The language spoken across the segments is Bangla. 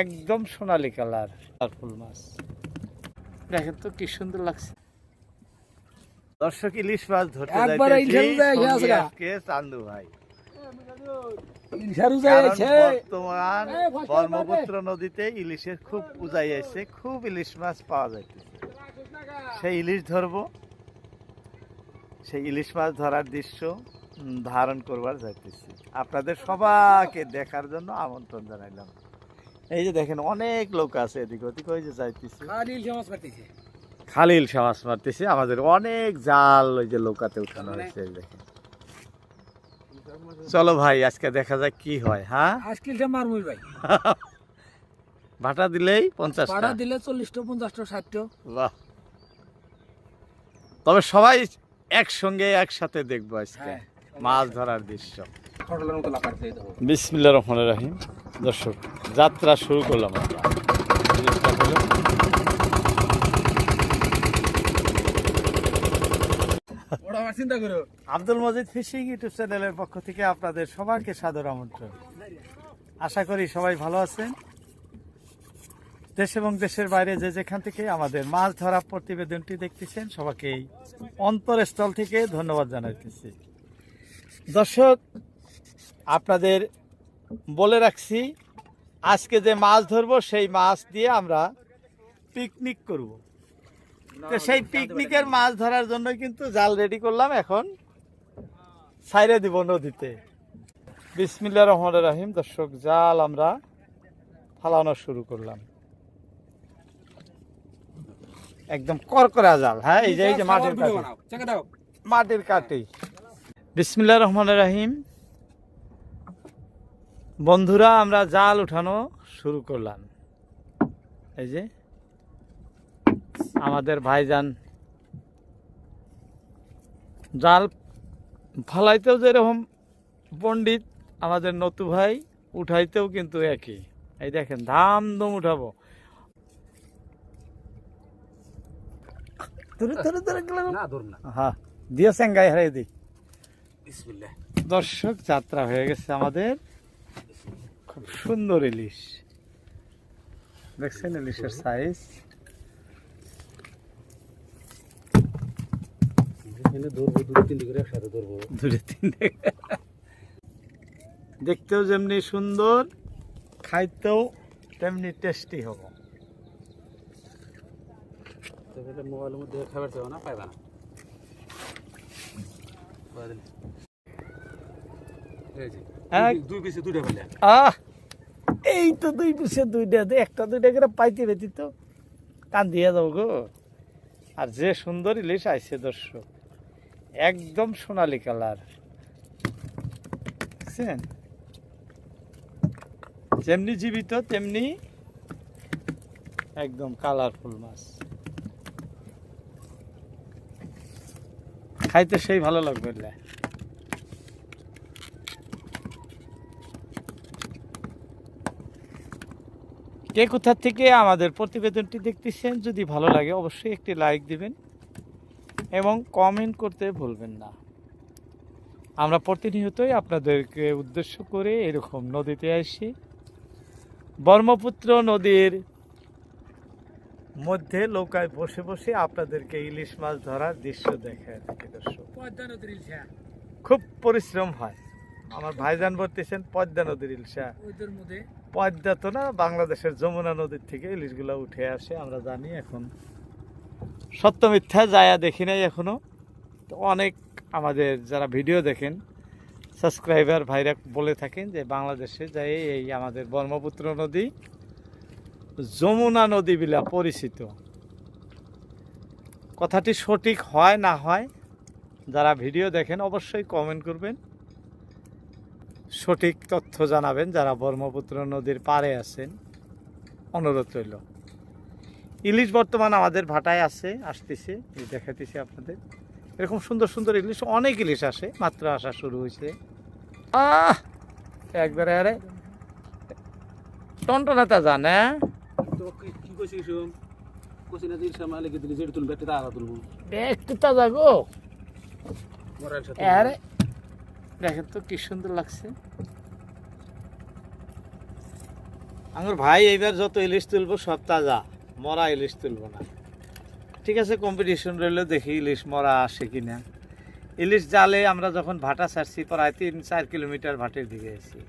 একদম সোনালী কালার ফুল মাছ। দেখেন তো কি সুন্দর লাগছে। দর্শক ইলিশ মাছ ধরতে যাইতেছি চান্দু ভাই। বর্তমান ব্রহ্মপুত্র নদীতে ইলিশের খুব উজাই আছে, খুব ইলিশ মাছ পাওয়া যাইতেছে। সেই ইলিশ ধরবো, সেই ইলিশ মাছ ধরার দৃশ্য ধারণ করবার যাইতেছি, আপনাদের সবাইকে দেখার জন্য আমন্ত্রণ জানাইলাম। এই যে দেখেন অনেক লোক আছে এদিকে ওদিক, ওই যে যাইতেছে খালিল সমাজ মারতেছে। আমাদের অনেক জাল ওই যে নৌকাতে উঠানো হয়েছে। দেখেন চলো ভাই আজকে দেখা যাক কি হয়। হ্যাঁ আজকে মারমুই ভাই ভাটা দিলেই 50 ভাড়া দিলে 40টা 50টা 60টা। বাহ, তবে সবাই একসঙ্গে একসাথে দেখবো আজকে মাছ ধরার দৃশ্য। বিসমিল্লাহির রহমানির রহিম। দর্শক যাত্রা শুরু করলাম আমরা। আব্দুল মজিদ ফিশিং ইউটিউব চ্যানেলের পক্ষ থেকে আপনাদের সবাইকে সাদর আমন্ত্রণ। আশা করি সবাই ভালো আছেন। দেশ এবং দেশের বাইরে যে যেখান থেকে আমাদের মাছ ধরা প্রতিবেদনটি দেখতেছেন সবাইকেই অন্তরস্থল থেকে ধন্যবাদ জানাইতেছি। দর্শক আপনাদের বলে রাখছি, আজকে যে মাছ ধরবো সেই মাছ দিয়ে আমরা পিকনিক করব। তো সেই পিকনিকের মাছ ধরার জন্য কিন্তু জাল রেডি করলাম, এখন ছাইরে দিব নদীতে। বিসমিল্লাহির রহমানির রহিম। দর্শক জাল আমরা ফালানো শুরু করলাম, একদম করকরা জাল। হ্যাঁ এই যে মাটির কাঠি। বিসমিল্লাহির রহমানির রহিম। বন্ধুরা আমরা জাল উঠানো শুরু করলাম। এই যে আমাদের ভাইজান জাল ফালাইতেও যেরকম পণ্ডিত, আমাদের নতু ভাই উঠাইতেও কিন্তু একই। এই দেখেন ধামধুম উঠাবো। হ্যাঁ দিয়ে সেঙ্গাই হারাই দিই। দর্শক যাত্রা হয়ে গেছে আমাদের। খুব সুন্দর ইলিশ, দেখছেন ইলিশের সাইজ। দেখতেও যেমনি সুন্দর, খাইতেও তেমনি টেস্টি হব। মোবাইলের মধ্যে খাবার চাও না, পাইবা না। এই তো 2 পিসে 2টা, একটা 2টা করে পাইতে পেতি তো কান দিয়ে যাও গো। আর যে সুন্দর ইলিশ আইছে দর্শক, একদম সোনালী কালার, বুঝছেন? যেমনি জীবিত তেমনি একদম কালারফুল মাছ। খাইতে সেই ভালো লাগবে। কে কোথা থেকে আমাদের প্রতিবেদনটি দেখতেছেন, যদি ভালো লাগে অবশ্যই একটি লাইক দিবেন এবং কমেন্ট করতে ভুলবেন না। আমরা প্রতিনিয়তই আপনাদেরকে উদ্দেশ্য করে এরকম নদীতে আসি, ব্রহ্মপুত্র নদীর মধ্যে নৌকায় বসে বসে আপনাদেরকে ইলিশ মাছ ধরার দৃশ্য দেখায় থাকি। দর্শক খুব পরিশ্রম হয়। আমার ভাইজান বলতেছেন পদ্মা নদীর ইলিশা। পদ্মা তো না, বাংলাদেশের যমুনা নদীর থেকে ইলিশগুলো উঠে আসে আমরা জানি। এখন সত্য মিথ্যা যায়া দেখি নাই এখনো। তো অনেক আমাদের যারা ভিডিও দেখেন সাবস্ক্রাইবার ভাইরা বলে থাকেন যে বাংলাদেশে যাই এই আমাদের ব্রহ্মপুত্র নদী যমুনা নদী বলে পরিচিত। কথাটি সঠিক হয় না হয়, যারা ভিডিও দেখেন অবশ্যই কমেন্ট করবেন, সঠিক তথ্য জানাবেন। যারা ব্রহ্মপুত্র নদীর পাড়ে আছেন অনুরোধ রইল। ইলিশ বর্তমান আমাদের ভাটায় আছে, আসতেছে, দেখাতেছি আপনাদের। এরকম সুন্দর সুন্দর ইলিশ, অনেক ইলিশ আসে, মাত্র আসা শুরু হয়েছে। একবারে আরে টনটনাটা জানে একটু তাজা গো। আরে দেখেন তো কি সুন্দর লাগছে। আমার ভাই এইবার যত ইলিশ তুলবো সব তাজা, মরা ইলিশ তুলবো না। ঠিক আছে, কম্পিটিশন রইলো, দেখি ইলিশ মরা আসে কিনা। ইলিশ জালে আমরা যখন ভাটা ছাড়ছি প্রায় 3-4 কিলোমিটার ভাটের দিকে এসেছি,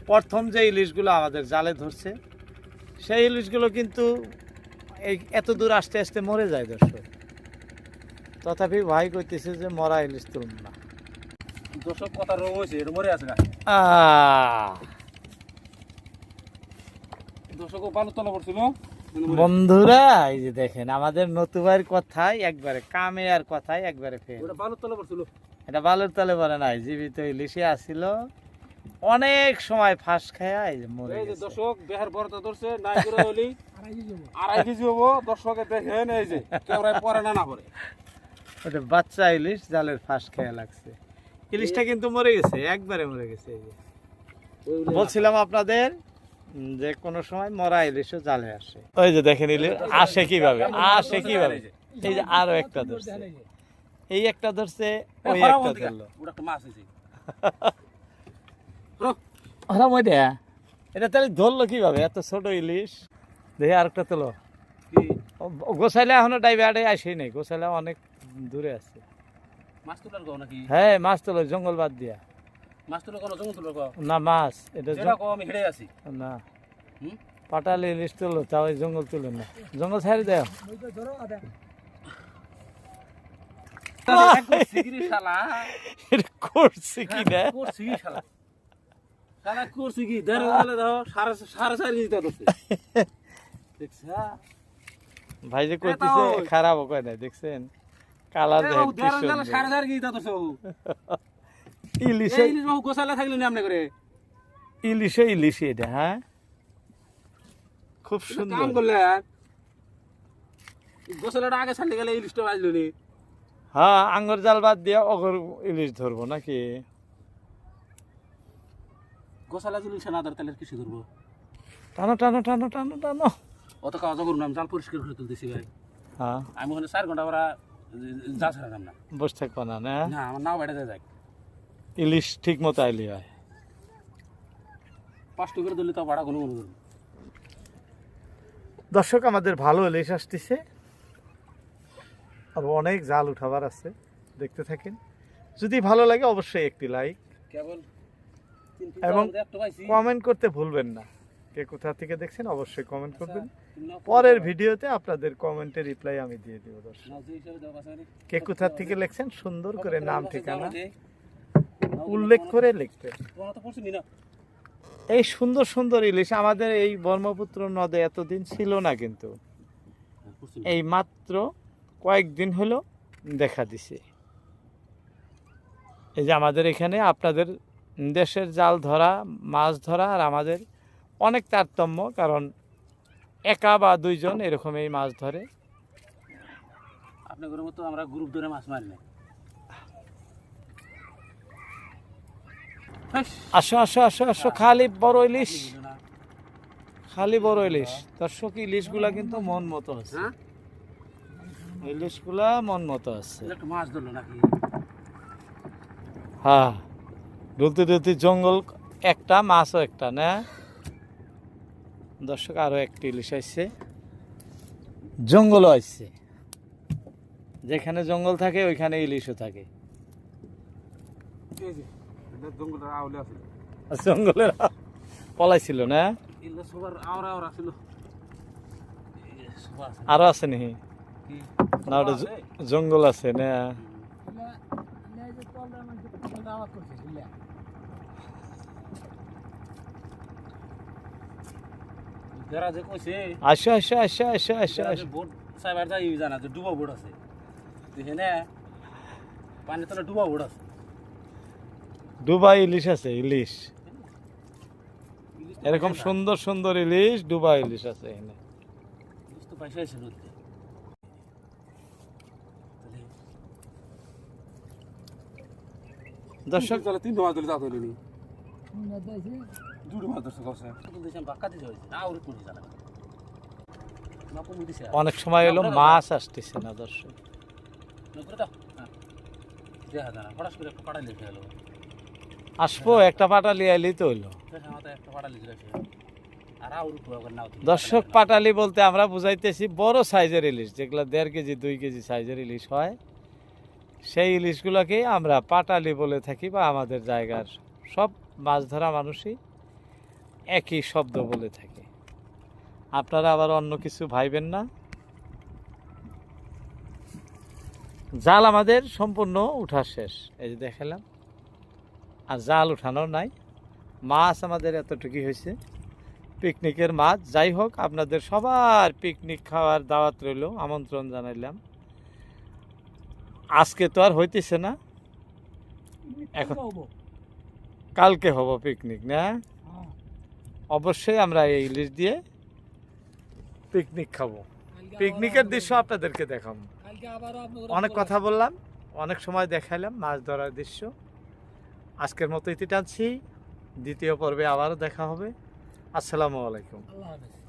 প্রথম যে ইলিশগুলো আমাদের জালে ধরছে সেই ইলিশগুলো কিন্তু এই এত দূর আসতে আসতে মরে যায় দর্শক। তথাপি ভাই কইতেছে যে মরা ইলিশ তুলব না। দর্শক কথা রং হয়েছে, এটা মরে আছে গা। আহ, দর্শক বালু তলা পড়ছিল। বন্ধুরা এই যে দেখেন আমাদের নতুবার কথাই একবারে কামে আর কথাই একবারে ফেল। ওটা বালু তলা পড়ছিল। এটা বালুর তলে পড়ে নাই, জীবিত ইলিশে আসছিল, অনেক সময় ফাঁস খায়া এই যে মরে এই যে গেছে। দর্শক বেহার বড়টা ধরছে, নাই করে হলি 2.5 কেজি হবো। দর্শকে দেখেন এই যে কেউরাই পরে না পরে। ওটা বাচ্চা ইলিশ জালের ফাঁস খেয়া লাগছে। ইলিশটা কিন্তু মরে গেছে, একবারে মরে গেছে। এই যে বলছিলাম আপনাদের যে কোনো সময় মরা ইলিশও জালে আসে। ওই যে দেখেন ইলিশ আসে কিভাবে, আসে কিভাবে। এই যে আরো একটা ধরছে, এই একটা ধরছে, ওই একটা ধরলো। ওটা একটা মাছ হয়েছে। এটা তাহলে ধরলো কিভাবে এত ছোট ইলিশ? দেখি আরেকটা তোলো। কি গোসাইলে এখনো ডাইবে আড়ে আসেই নাই, গোসাইলে অনেক দূরে আছে। মাছ তোলার গো নাকি? হ্যাঁ মাছ তোলো, জঙ্গল বাদ দিয়া। মাছ তোলার কোনো জঙ্গল তোলার গো না মাছ, এটা যেটা কো আমি হেড়ে আছি। না হুম? পাটালি ইলিশ তুলো, তাও এই জঙ্গল তুলো না, জঙ্গল ছাড়ি দেও। সিগরি শালা এটা করছি কি না? করছি কি শালা? শালা করছি কি? দেড় গেলে দাও 4.5 কেজি তা ধরছে। দেখছা? ভাই যে কইতেছে খারাপ কয় না, দেখছেন কালার দেখেন কি দেড় গেলে সুন্দর। 4.5 কেজি তা ধরছে। ইলিশে এই ইলিশ বাবু গোসালা থাকলে নি আমনে করে। ইলিশে ইলিশে এটা, হ্যাঁ খুব সুন্দর। কাম করলে গোসালাটা আগে ছাড়লে গেলে ইলিশটা বাজলো নি। হ্যাঁ আঙ্গুর জাল বাদ দিয়া অগর ইলিশ ধরবো নাকি? গোসালা যদি ইলিশ না ধরে তাহলে কিছু ধরবো। টানো টানো টানো টানো টানো। অত কাজ করুন, আমি জাল পরিষ্কার করে তুলতেছি ভাই। হ্যাঁ আমি ওখানে 4 ঘন্টা ওরা জাল ছাড়ালাম না। বসে থাকবো না না? না আমার নাও বেড়ে যায়। ইলিশ ঠিক মতো আইলি হয়। 5 করে দিলে তো বাড়া কোনো কোনো করবো। দর্শক আমাদের ভালো ইলিশ আসতেছে, আর অনেক জাল উঠাবার আছে, দেখতে থাকেন। যদি ভালো লাগে অবশ্যই একটি লাইক কেবল 3 ফিট এবং একটা পাইছি। কমেন্ট করতে ভুলবেন না। কে কোথা থেকে দেখছেন অবশ্যই কমেন্ট করবেন। পরের ভিডিওতে আপনাদের কমেন্টের রিপ্লাই আমি দিয়ে দেব। দর্শক নাও যে হিসাবে দাও কাছে। কে কোথা থেকে লিখছেন সুন্দর করে নাম ঠিকানা উল্লেখ করে লিখবেন। তোমার তো পড়ছি না। এই সুন্দর সুন্দর ইলিশ আমাদের এই ব্রহ্মপুত্র নদে এতদিন ছিল না, কিন্তু এই মাত্র কয়েকদিন হলো দেখা দিছে। এই যে আমাদের এখানে আপনাদের দেশের জাল ধরা, মাছ ধরা আর আমাদের অনেক তারতম্য, কারণ একা বা 2 জন এরকম এই মাছ ধরে। আপনাদের মতো আমরা গ্রুপ ধরে মাছ মারি না। আসো আসো আসো আসো, খালি বড় ইলিশ, খালি বড় ইলিশ। দর্শক ইলিশগুলা কিন্তু মন মতো আছে, হ্যাঁ ইলিশগুলা মন মতো আছে। একটা মাছ ধরলো নাকি? হ্যাঁ ডুলতে ডুলতে জঙ্গল একটা, মাছও একটা না। দর্শক আরো একটি ইলিশ আসছে, জঙ্গলও আসছে। যেখানে জঙ্গল থাকে ওইখানে ইলিশও থাকে। এই যে জঙ্গলটা আউলে আছে। জঙ্গলের পলাইছিল না? এগুলো সবার আওরা আওরা ছিল। সবার আছে। আরো আছে নাকি? কি? না ওটা জঙ্গল আছে না? যারা যে কইছে আসো আসো আসো আসো আসো যারা যে আসো। বোট সাইবার যাই জানা যে ডুবা বোট আছে। দেখেন পানি তলে ডুবা বোট আছে। দুবাই ইলিশ আছে, ইলিশ ইলিশ তো এরকম পাইছে না। সুন্দর সুন্দর ইলিশ, দুবাই ইলিশ আছে এখানে। ইলিশ তো পয়সা আছে নদীতে। দর্শক চলে 3 মাছ ধরে যাতে হইনি। দুটো মাছ ধরছে কসে। তো দেশে বাক্কা দিতে হইছে। না ওরে কোনি জানা। না কোনি দিছে। অনেক সময় হলো মাছ আসতেছে না দর্শক। নকরে দাও। হ্যাঁ। দেখা জানা। ফটাস করে একটা পাড়া লিখে গেল। আসবো একটা পাটা লিয়ে আইলেই তো হইলো। দেখা মাথা একটা পাড়া লিখে গেছে। আর আউর উপর নাও দর্শক পাটালি বলতে আমরা বুঝাইতেছি বড় সাইজের ইলিশ, যেগুলো 1.5 কেজি 2 কেজি সাইজের ইলিশ হয়, সেই ইলিশগুলোকেই আমরা পাটালি বলে থাকি, বা আমাদের জায়গার সব মাছ ধরা মানুষই একই শব্দ বলে থাকে। আপনারা আবার অন্য কিছু ভাইবেন না। জাল আমাদের সম্পূর্ণ উঠা শেষ, এই যে দেখালাম, আর জাল উঠানো নাই। মাছ আমাদের এতটুকুই হয়েছে, পিকনিকের মাছ। যাই হোক, আপনাদের সবার পিকনিক খাওয়ার দাওয়াত রইল, আমন্ত্রণ জানাইলাম। আজকে তো আর হইতেছে না, এখন কালকে হব পিকনিক না? অবশ্যই আমরা এই ইলিশ দিয়ে পিকনিক খাবো, পিকনিকের দৃশ্য আপনাদেরকে দেখাবো। অনেক কথা বললাম, অনেক সময় দেখাইলাম মাছ ধরার দৃশ্য। আজকের মতো ইতি টানছি, দ্বিতীয় পর্বে আবারও দেখা হবে। আসসালামু আলাইকুম। আল্লাহ হাফেজ।